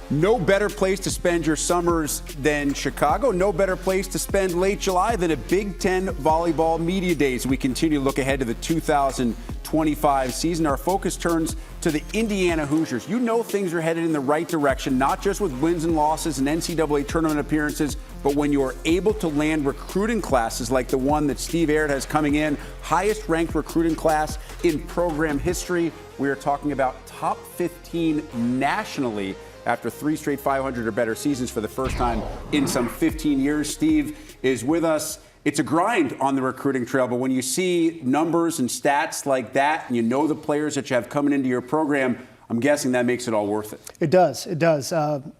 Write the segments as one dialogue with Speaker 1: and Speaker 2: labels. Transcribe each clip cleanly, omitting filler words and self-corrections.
Speaker 1: No better place to spend your summers than Chicago. No better place to spend late July than a Big Ten Volleyball Media Days. We continue to look ahead to the 2025 season. Our focus turns to the Indiana Hoosiers. You know things are headed in the right direction, not just with wins and losses and NCAA tournament appearances, but when you are able to land recruiting classes like the one that Steve Aird has coming in, highest ranked recruiting class in program history. We are talking about top 15 nationally after 3 straight 500 or better seasons for the first time in some 15 years. Steve is with us. It's a grind on the recruiting trail, but when you see numbers and stats like that, and you know the players that you have coming into your program, I'm guessing that makes it all worth it.
Speaker 2: It does. It does.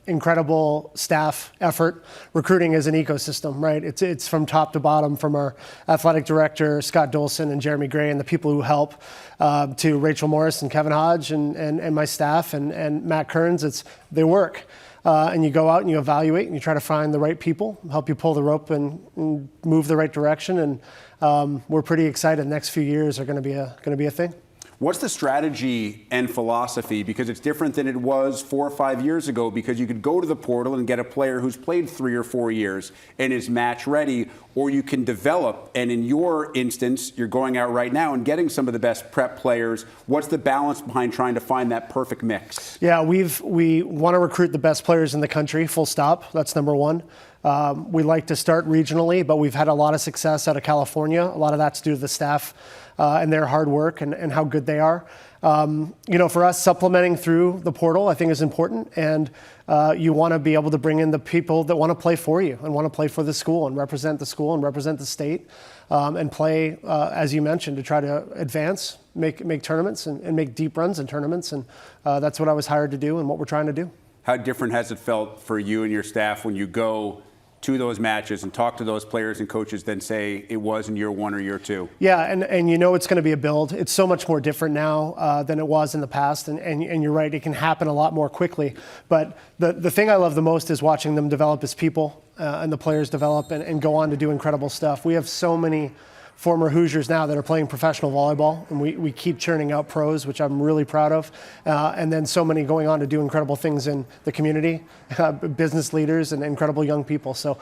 Speaker 2: Incredible staff effort. Recruiting is an ecosystem, right? It's from top to bottom, from our athletic director, Scott Dolson, and Jeremy Gray, and the people who help, to Rachel Morris and Kevin Hodge and my staff and Matt Kearns. They work. And you go out and you evaluate and you try to find the right people, help you pull the rope and move the right direction. And we're pretty excited. The next few years are going to be a thing.
Speaker 1: What's the strategy and philosophy? Because it's different than it was 4 or 5 years ago, because you could go to the portal and get a player who's played 3 or 4 years and is match ready, or you can develop. And in your instance, you're going out right now and getting some of the best prep players. What's the balance behind trying to find that perfect mix?
Speaker 2: Yeah, we want to recruit the best players in the country, full stop. That's number one. We like to start regionally, but we've had a lot of success out of California. A lot of that's due to the staff and their hard work and how good they are. For us, supplementing through the portal, I think, is important. And you want to be able to bring in the people that want to play for you and want to play for the school and represent the state and play, as you mentioned, to try to advance, make tournaments and make deep runs in tournaments. And that's what I was hired to do and what we're trying to do.
Speaker 1: How different has it felt for you and your staff when you go to those matches and talk to those players and coaches than, say, it was in year 1 or year 2?
Speaker 2: Yeah, and it's going to be a build. It's so much more different now than it was in the past, and you're right, it can happen a lot more quickly. But the thing I love the most is watching them develop as people and the players develop and go on to do incredible stuff. We have so many former Hoosiers now that are playing professional volleyball, and we keep churning out pros, which I'm really proud of, and then so many going on to do incredible things in the community, business leaders and incredible young people. So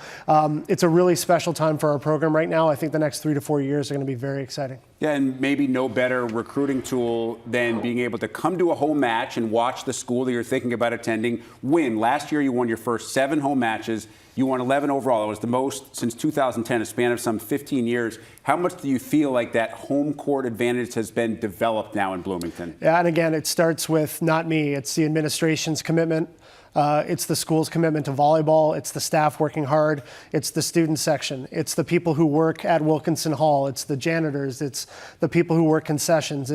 Speaker 2: it's a really special time for our program right now. I think the next 3 to 4 years are going to be very exciting.
Speaker 1: Yeah, and maybe no better recruiting tool than being able to come to a home match and watch the school that you're thinking about attending win. Last year, you won your first 7 home matches. You won 11 overall. It was the most since 2010, a span of some 15 years. How much do you feel like that home court advantage has been developed now in Bloomington?
Speaker 2: Yeah, and again, it starts with not me. It's the administration's commitment. It's the school's commitment to volleyball. It's the staff working hard. It's the student section. It's the people who work at Wilkinson Hall. It's the janitors. It's the people who work concessions.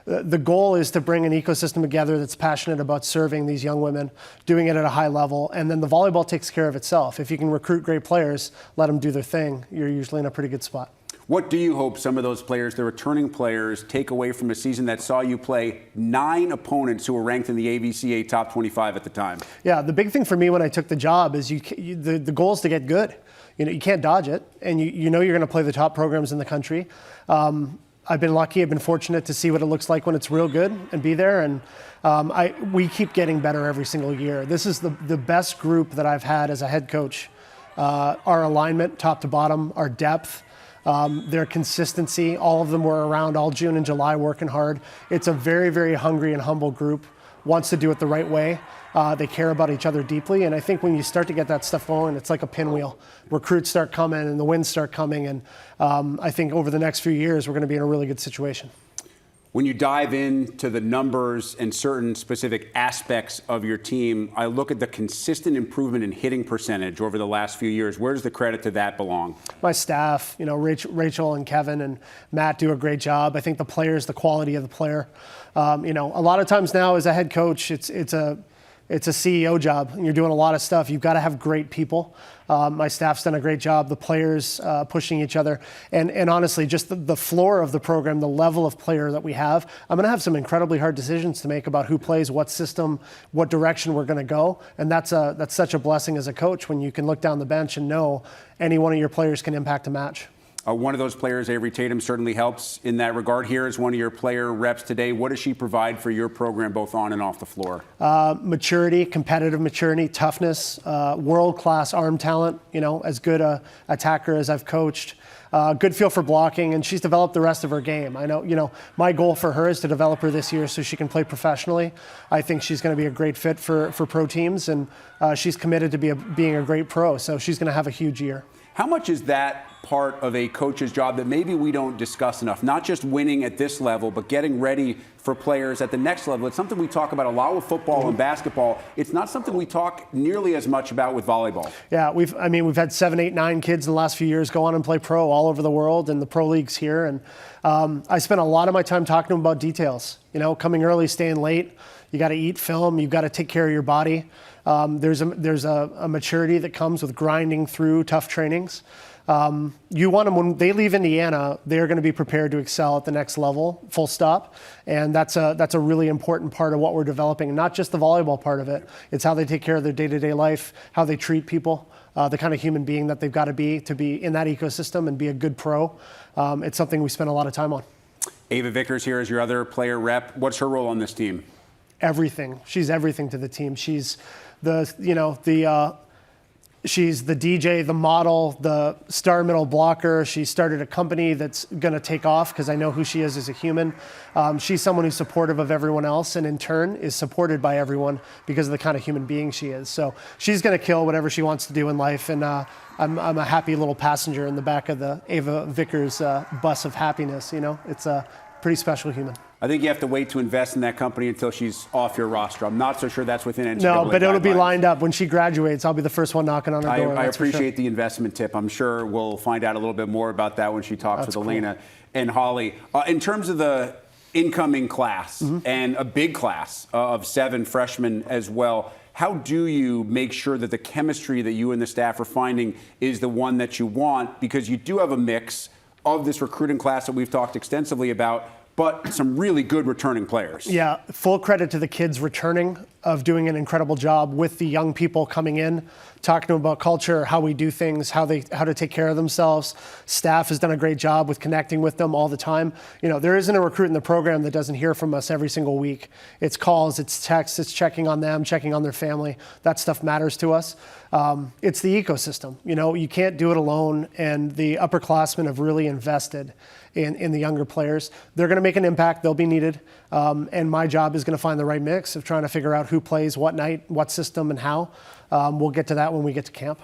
Speaker 2: The goal is to bring an ecosystem together that's passionate about serving these young women, doing it at a high level, and then the volleyball takes care of itself. If you can recruit great players, let them do their thing, you're usually in a pretty good spot.
Speaker 1: What do you hope some of those players, the returning players, take away from a season that saw you play 9 opponents who were ranked in the AVCA top 25 at the time?
Speaker 2: Yeah, the big thing for me when I took the job is the goal is to get good. You can't dodge it, and you know you're going to play the top programs in the country. I've been lucky. I've been fortunate to see what it looks like when it's real good and be there. And we keep getting better every single year. This is the best group that I've had as a head coach. Our alignment, top to bottom, our depth, their consistency. All of them were around all June and July working hard. It's a very, very hungry and humble group. Wants to do it the right way. They care about each other deeply. And I think when you start to get that stuff going, it's like a pinwheel. Recruits start coming and the wins start coming. And I think over the next few years, we're going to be in a really good situation.
Speaker 1: When you dive into the numbers and certain specific aspects of your team, I look at the consistent improvement in hitting percentage over the last few years. Where does the credit to that belong? My staff, Rachel and Kevin and Matt do a great job. I think the players, the quality of the player. A lot of times now as a head coach, it's a CEO job, and you're doing a lot of stuff. You've got to have great people. My staff's done a great job. The players pushing each other. And honestly, just the floor of the program, the level of player that we have, I'm going to have some incredibly hard decisions to make about who plays, what system, what direction we're going to go. And that's such a blessing as a coach when you can look down the bench and know any one of your players can impact a match. One of those players, Avry Tatum, certainly helps in that regard. Here is one of your player reps today. What does she provide for your program, both on and off the floor?
Speaker 2: Maturity, competitive maturity, toughness, world-class arm talent, as good a attacker as I've coached. Good feel for blocking, and she's developed the rest of her game. I know, my goal for her is to develop her this year so she can play professionally. I think she's going to be a great fit for pro teams, and she's committed to being a great pro, so she's going to have a huge year.
Speaker 1: How much is that part of a coach's job that maybe we don't discuss enough? Not just winning at this level, but getting ready for players at the next level. It's something we talk about a lot with football and basketball. It's not something we talk nearly as much about with volleyball.
Speaker 2: Yeah, we've had 7, 8, 9 kids in the last few years go on and play pro all over the world, and the pro leagues here. And I spent a lot of my time talking to them about details. Coming early, staying late. You got to eat film. You've got to take care of your body. There's a maturity that comes with grinding through tough trainings. You want them, when they leave Indiana, they're going to be prepared to excel at the next level, full stop. And that's a really important part of what we're developing, not just the volleyball part of it. It's how they take care of their day-to-day life, how they treat people, the kind of human being that they've got to be in that ecosystem and be a good pro. It's something we spend a lot of time on.
Speaker 1: Ava Vickers here is your other player rep. What's her role on this team?
Speaker 2: Everything. She's everything to the team. She's she's the DJ, the model, the star middle blocker. She started a company that's going to take off because I know who she is as a human. She's someone who's supportive of everyone else, and in turn is supported by everyone because of the kind of human being she is. So she's going to kill whatever she wants to do in life, and I'm a happy little passenger in the back of the Ava Vickers bus of happiness. It's a pretty special human.
Speaker 1: I think you have to wait to invest in that company until she's off your roster. I'm not so sure that's within NCAA
Speaker 2: No, but it'll be
Speaker 1: guidelines.
Speaker 2: lined up. When she graduates, I'll be the first one knocking on her door.
Speaker 1: I appreciate the investment tip. I'm sure we'll find out a little bit more about that when she talks with Elena and Holly. In terms of the incoming class, and a big class of 7 freshmen as well, how do you make sure that the chemistry that you and the staff are finding is the one that you want? Because you do have a mix of this recruiting class that we've talked extensively about, but some really good returning players.
Speaker 2: Yeah, full credit to the kids returning, of doing an incredible job with the young people coming in, talking to them about culture, how we do things, how to take care of themselves. Staff has done a great job with connecting with them all the time. There isn't a recruit in the program that doesn't hear from us every single week. It's calls, it's texts, it's checking on them, checking on their family. That stuff matters to us. It's the ecosystem. You can't do it alone, and the upperclassmen have really invested in the younger players. They're going to make an impact. They'll be needed. And my job is going to find the right mix of trying to figure out who plays what night, what system, and how. We'll get to that when we get to camp.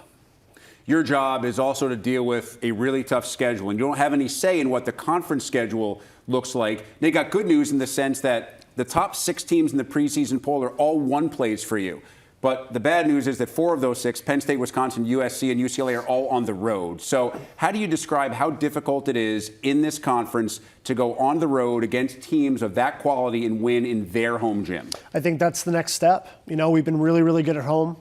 Speaker 1: Your job is also to deal with a really tough schedule, and you don't have any say in what the conference schedule looks like. They got good news in the sense that the top 6 teams in the preseason poll are all 1 plays for you. But the bad news is that 4 of those 6, Penn State, Wisconsin, USC, and UCLA, are all on the road. So how do you describe how difficult it is in this conference to go on the road against teams of that quality and win in their home gym?
Speaker 2: I think that's the next step. We've been really, really good at home.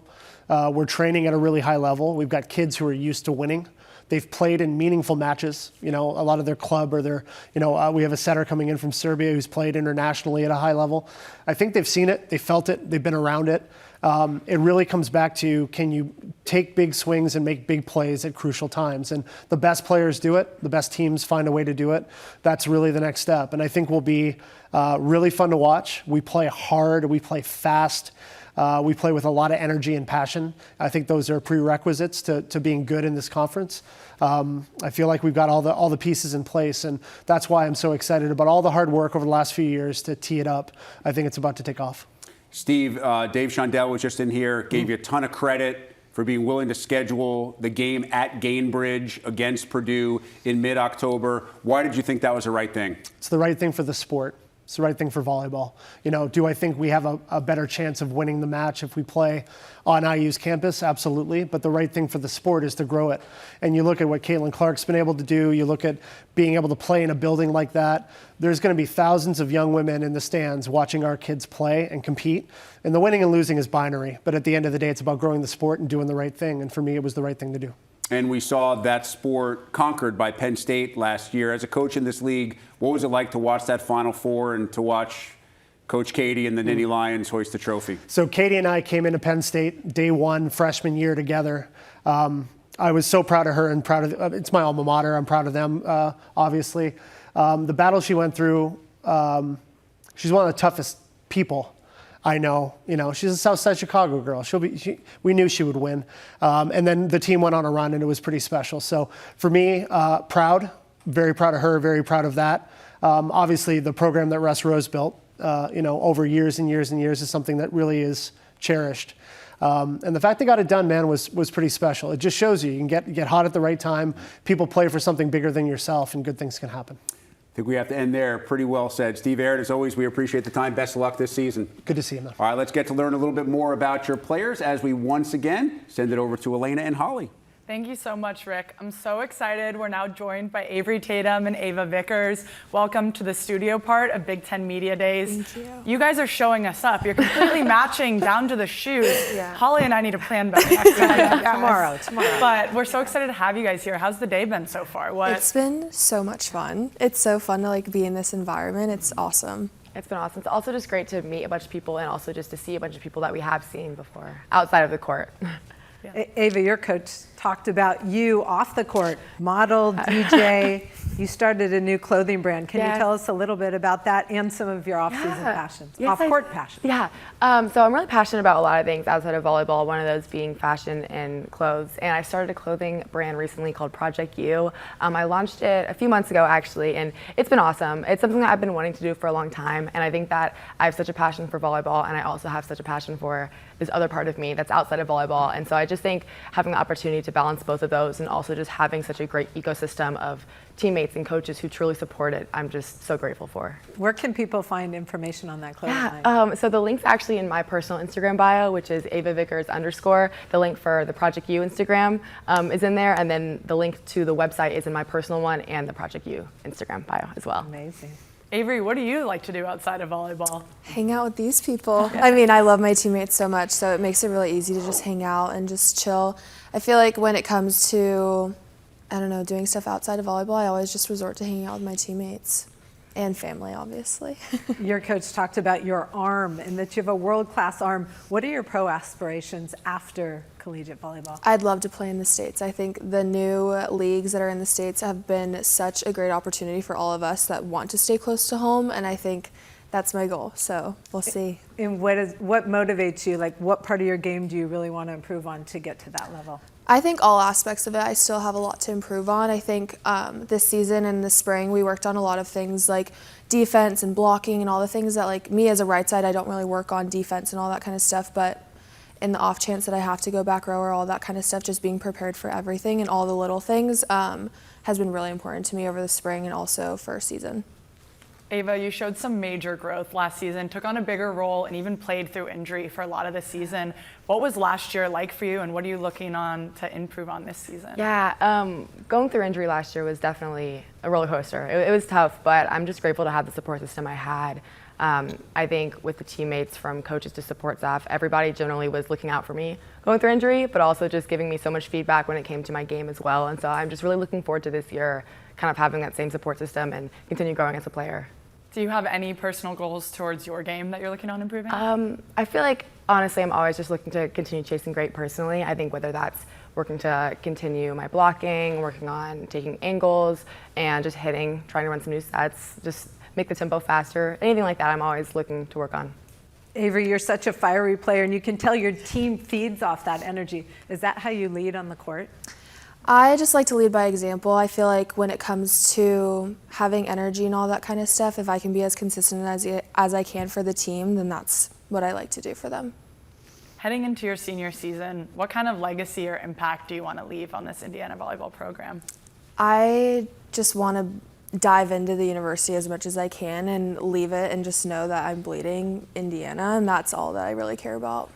Speaker 2: We're training at a really high level. We've got kids who are used to winning. They've played in meaningful matches. A lot of their club or their, we have a setter coming in from Serbia who's played internationally at a high level. I think they've seen it, they felt it, they've been around it. It really comes back to, can you take big swings and make big plays at crucial times? And the best players do it. The best teams find a way to do it. That's really the next step. And I think we'll be really fun to watch. We play hard. We play fast. We play with a lot of energy and passion. I think those are prerequisites to being good in this conference. I feel like we've got all the pieces in place, and that's why I'm so excited about all the hard work over the last few years to tee it up. I think it's about to take off.
Speaker 1: Steve, Dave Shondell was just in here, gave you a ton of credit for being willing to schedule the game at Gainbridge against Purdue in mid-October. Why did you think that was the right thing?
Speaker 2: It's the right thing for the sport. It's the right thing for volleyball. Do I think we have a better chance of winning the match if we play on IU's campus? Absolutely. But the right thing for the sport is to grow it. And you look at what Caitlin Clark's been able to do. You look at being able to play in a building like that. There's going to be thousands of young women in the stands watching our kids play and compete. And the winning and losing is binary. But at the end of the day, it's about growing the sport and doing the right thing. And for me, it was the right thing to do.
Speaker 1: And we saw that sport conquered by Penn State last year. As a coach in this league, what was it like to watch that Final Four and to watch Coach Katie and the Nittany Lions hoist the trophy?
Speaker 2: So Katie and I came into Penn State day 1, freshman year together. I was so proud of her and proud of, it's my alma mater. I'm proud of them, obviously. The battle she went through, she's one of the toughest people I know. You know, she's a Southside Chicago girl. We knew she would win. And then the team went on a run and it was pretty special. So for me, proud, very proud of her, very proud of that. Obviously the program that Russ Rose built, you know, over years and years and years is something that really is cherished. And the fact they got it done, man, was pretty special. It just shows you can get hot at the right time. People play for something bigger than yourself and good things can happen.
Speaker 1: I think we have to end there. Pretty well said. Steve Aird, as always, we appreciate the time. Best of luck this season.
Speaker 2: Good to see you, man.
Speaker 1: All right, let's get to learn a little bit more about your players as we once again send it over to Elena and Holly.
Speaker 3: Thank you so much, Rick. I'm so excited. We're now joined by Avry Tatum and Ava Vickers. Welcome to the studio part of Big Ten Media Days.
Speaker 4: Thank you.
Speaker 3: You guys are showing us up. You're completely matching down to the shoes.
Speaker 4: Yeah.
Speaker 3: Holly and I need to plan better next time.
Speaker 4: Tomorrow.
Speaker 3: But we're so excited to have you guys here. How's the day been so far?
Speaker 4: It's been so much fun. It's so fun to like be in this environment. It's awesome.
Speaker 5: It's been awesome. It's also just great to meet a bunch of people and also just to see a bunch of people that we have seen before outside of the court.
Speaker 6: Yeah. Ava, your coach talked about you off the court, model, DJ. You started a new clothing brand. Can you tell us a little bit about that and some of your off-season passions, off-court passions?
Speaker 5: Yeah. So I'm really passionate about a lot of things outside of volleyball, one of those being fashion and clothes. And I started a clothing brand recently called Project U. I launched it a few months ago, actually, and it's been awesome. It's something that I've been wanting to do for a long time. And I think that I have such a passion for volleyball, and I also have such a passion for this other part of me that's outside of volleyball. And so I just think having the opportunity to balance both of those and also just having such a great ecosystem of teammates and coaches who truly support it, I'm just so grateful for.
Speaker 6: Where can people find information on that clothing
Speaker 5: line? So the link's actually in my personal Instagram bio, which is Ava Vickers _. The link for the Project U Instagram is in there, and then the link to the website is in my personal one and the Project U Instagram bio as well.
Speaker 6: Amazing.
Speaker 3: Avery, what do you like to do outside of volleyball?
Speaker 4: Hang out with these people. I mean, I love my teammates so much, so it makes it really easy to just hang out and just chill. I feel like when it comes to, I don't know, doing stuff outside of volleyball, I always just resort to hanging out with my teammates and family, obviously.
Speaker 6: Your coach talked about your arm and that you have a world-class arm. What are your pro aspirations after collegiate volleyball?
Speaker 4: I'd love to play in the States. I think the new leagues that are in the States have been such a great opportunity for all of us that want to stay close to home, and I think that's my goal, so we'll see.
Speaker 6: And what motivates you? Like, what part of your game do you really want to improve on to get to that level?
Speaker 4: I think all aspects of it, I still have a lot to improve on. I think this season and the spring, we worked on a lot of things like defense and blocking and all the things that, like, me as a right side, I don't really work on defense and all that kind of stuff, but in the off chance that I have to go back row or all that kind of stuff, just being prepared for everything and all the little things has been really important to me over the spring and also first season.
Speaker 3: Ava, you showed some major growth last season, took on a bigger role, and even played through injury for a lot of the season. What was last year like for you, and what are you looking on to improve on this season?
Speaker 5: Yeah, going through injury last year was definitely a roller coaster. It was tough, but I'm just grateful to have the support system I had. I think with the teammates, from coaches to support staff, everybody generally was looking out for me going through injury, but also just giving me so much feedback when it came to my game as well. And so I'm just really looking forward to this year, kind of having that same support system and continue growing as a player.
Speaker 3: Do you have any personal goals towards your game that you're looking on improving?
Speaker 5: I feel like, honestly, I'm always just looking to continue chasing great personally. I think whether that's working to continue my blocking, working on taking angles, and just hitting, trying to run some new sets, just make the tempo faster, anything like that, I'm always looking to work on.
Speaker 6: Avery, you're such a fiery player, and you can tell your team feeds off that energy. Is that how you lead on the court?
Speaker 4: I just like to lead by example. I feel like when it comes to having energy and all that kind of stuff, if I can be as consistent as I can for the team, then that's what I like to do for them.
Speaker 3: Heading into your senior season, what kind of legacy or impact do you want to leave on this Indiana volleyball program?
Speaker 4: I just want to dive into the university as much as I can and leave it and just know that I'm bleeding Indiana, and that's all that I really care about.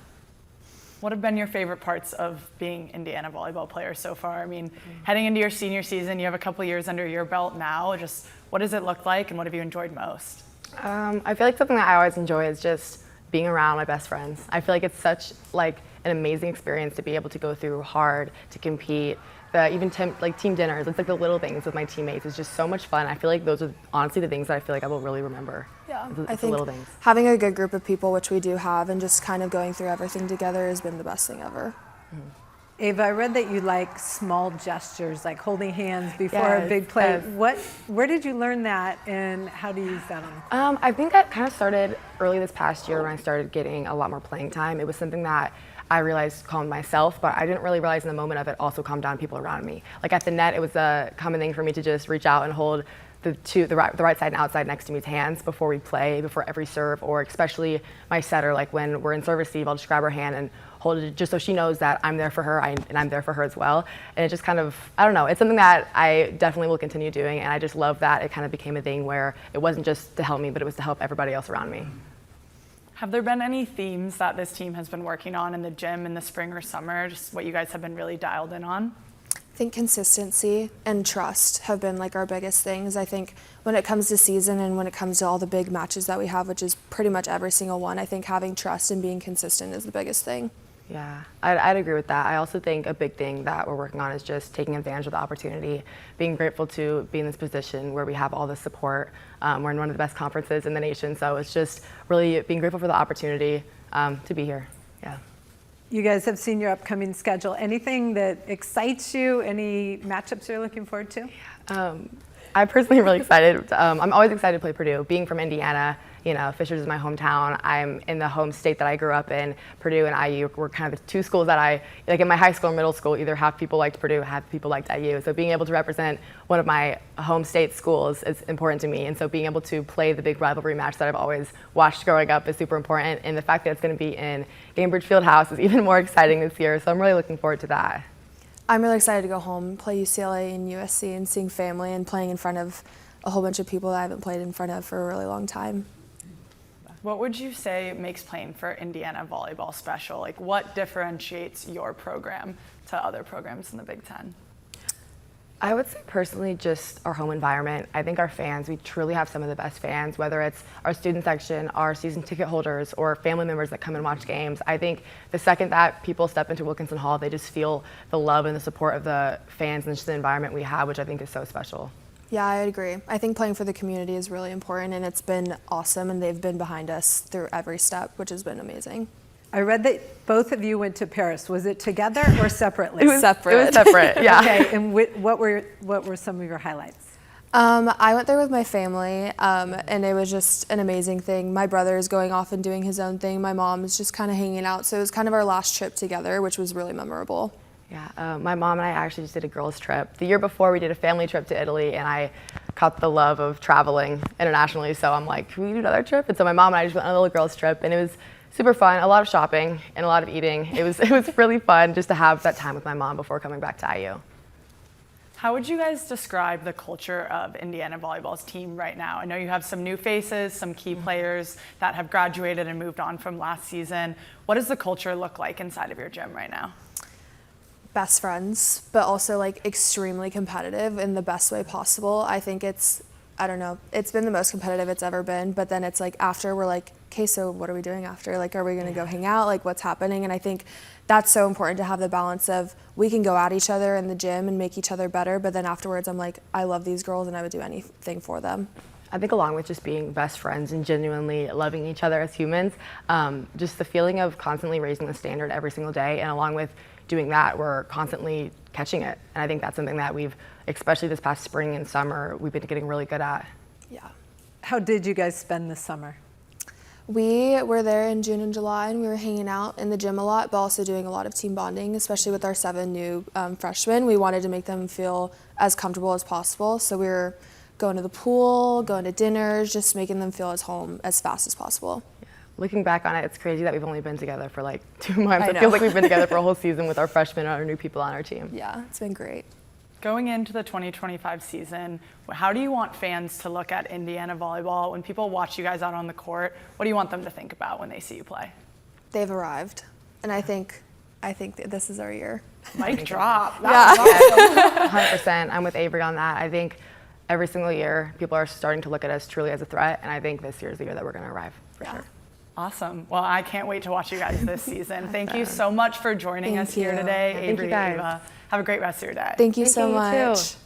Speaker 3: What have been your favorite parts of being Indiana volleyball player so far? I mean, heading into your senior season, you have a couple years under your belt now. Just what does it look like, and what have you enjoyed most?
Speaker 5: I feel like something that I always enjoy is just being around my best friends. I feel like it's such like an amazing experience to be able to go through hard, to compete. Even team dinners, it's like the little things with my teammates. It's just so much fun. I feel like those are honestly the things that I feel like I will really remember.
Speaker 4: Yeah,
Speaker 5: it's
Speaker 4: I
Speaker 5: the little things.
Speaker 4: Having a good group of people, which we do have, and just kind of going through everything together has been the best thing ever.
Speaker 6: Ava, I read that you like small gestures, like holding hands before a big play.
Speaker 5: Yes.
Speaker 6: Where did you learn that, and how do you use that on?
Speaker 5: I think that kind of started early this past year when I started getting a lot more playing time. It was something that I realized calmed myself, but I didn't really realize in the moment of it also calmed down people around me. Like at the net, it was a common thing for me to just reach out and hold the right side and outside next to me's hands before we play, before every serve, or especially my setter, like when we're in serve receive, I'll just grab her hand and hold it just so she knows that I'm there for her and I'm there for her as well. And it just kind of, I don't know, it's something that I definitely will continue doing, and I just love that it kind of became a thing where it wasn't just to help me, but it was to help everybody else around me.
Speaker 3: Have there been any themes that this team has been working on in the gym in the spring or summer, just what you guys have been really dialed in on?
Speaker 4: I think consistency and trust have been like our biggest things. I think when it comes to season and when it comes to all the big matches that we have, which is pretty much every single one, I think having trust and being consistent is the biggest thing.
Speaker 5: Yeah, I'd agree with that. I also think a big thing that we're working on is just taking advantage of the opportunity, being grateful to be in this position where we have all the support. We're in one of the best conferences in the nation, so it's just really being grateful for the opportunity to be here. Yeah.
Speaker 6: You guys have seen your upcoming schedule. Anything that excites you? Any matchups you're looking forward to?
Speaker 5: I personally am really excited. I'm always excited to play Purdue. Being from Indiana, you know, Fishers is my hometown. I'm in the home state that I grew up in. Purdue and IU were kind of the two schools that I, like in my high school and middle school, either half people liked Purdue, half people liked IU. So being able to represent one of my home state schools is important to me. And so being able to play the big rivalry match that I've always watched growing up is super important. And the fact that it's going to be in Gainbridge Fieldhouse is even more exciting this year. So I'm really looking forward to that.
Speaker 4: I'm really excited to go home, play UCLA and USC, and seeing family and playing in front of a whole bunch of people that I haven't played in front of for a really long time.
Speaker 3: What would you say makes playing for Indiana volleyball special? Like, what differentiates your program to other programs in the Big Ten?
Speaker 5: I would say personally just our home environment. I think our fans, we truly have some of the best fans, whether it's our student section, our season ticket holders, or family members that come and watch games. I think the second that people step into Wilkinson Hall, they just feel the love and the support of the fans and just the environment we have, which I think is so special.
Speaker 4: Yeah, I agree. I think playing for the community is really important, and it's been awesome, and they've been behind us through every step, which has been amazing.
Speaker 6: I read that both of you went to Paris. Was it together or separately?
Speaker 5: It was separate, yeah.
Speaker 6: Okay, and what were some of your highlights?
Speaker 4: I went there with my family, and it was just an amazing thing. My brother is going off and doing his own thing. My mom is just kind of hanging out, so it was kind of our last trip together, which was really memorable.
Speaker 5: Yeah, my mom and I actually just did a girls' trip. The year before, we did a family trip to Italy, and I caught the love of traveling internationally, so I'm like, can we do another trip? And so my mom and I just went on a little girls' trip, and it was super fun, a lot of shopping and a lot of eating. It was really fun just to have that time with my mom before coming back to IU.
Speaker 3: How would you guys describe the culture of Indiana volleyball's team right now? I know you have some new faces, some key players that have graduated and moved on from last season. What does the culture look like inside of your gym right now?
Speaker 4: Best friends, but also like extremely competitive in the best way possible. I think it's been the most competitive it's ever been, but then it's like after we're like, okay, so what are we doing after? Like, are we gonna go hang out? Like, what's happening? And I think that's so important to have the balance of we can go at each other in the gym and make each other better, but then afterwards I'm like, I love these girls and I would do anything for them.
Speaker 5: I think along with just being best friends and genuinely loving each other as humans, just the feeling of constantly raising the standard every single day, and along with doing that, we're constantly catching it. And I think that's something that we've, especially this past spring and summer, we've been getting really good at.
Speaker 4: Yeah.
Speaker 6: How did you guys spend the summer?
Speaker 4: We were there in June and July, and we were hanging out in the gym a lot, but also doing a lot of team bonding, especially with our 7 new freshmen. We wanted to make them feel as comfortable as possible, so we were going to the pool, going to dinners, just making them feel at home as fast as possible.
Speaker 5: Looking back on it, it's crazy that we've only been together for like 2 months.
Speaker 4: I
Speaker 5: It feels
Speaker 4: know.
Speaker 5: like we've been together for a whole season with our freshmen and our new people on our team.
Speaker 4: Yeah, it's been great.
Speaker 3: Going into the 2025 season, how do you want fans to look at Indiana volleyball? When people watch you guys out on the court, what do you want them to think about when they see you play?
Speaker 4: They've arrived, and I think that this is our year.
Speaker 3: Mic drop.
Speaker 4: Yeah.
Speaker 5: 100%. I'm with Avery on that. I think every single year, people are starting to look at us truly as a threat, and I think this year is the year that we're going to arrive, for sure.
Speaker 3: Awesome. Well, I can't wait to watch you guys this season. Thank you so much for joining us here today.
Speaker 5: Thank
Speaker 3: Avery,
Speaker 5: you guys.
Speaker 3: Ava, have a great rest of your day.
Speaker 4: Thank you
Speaker 5: Thank
Speaker 4: so
Speaker 5: you, you too.
Speaker 4: much.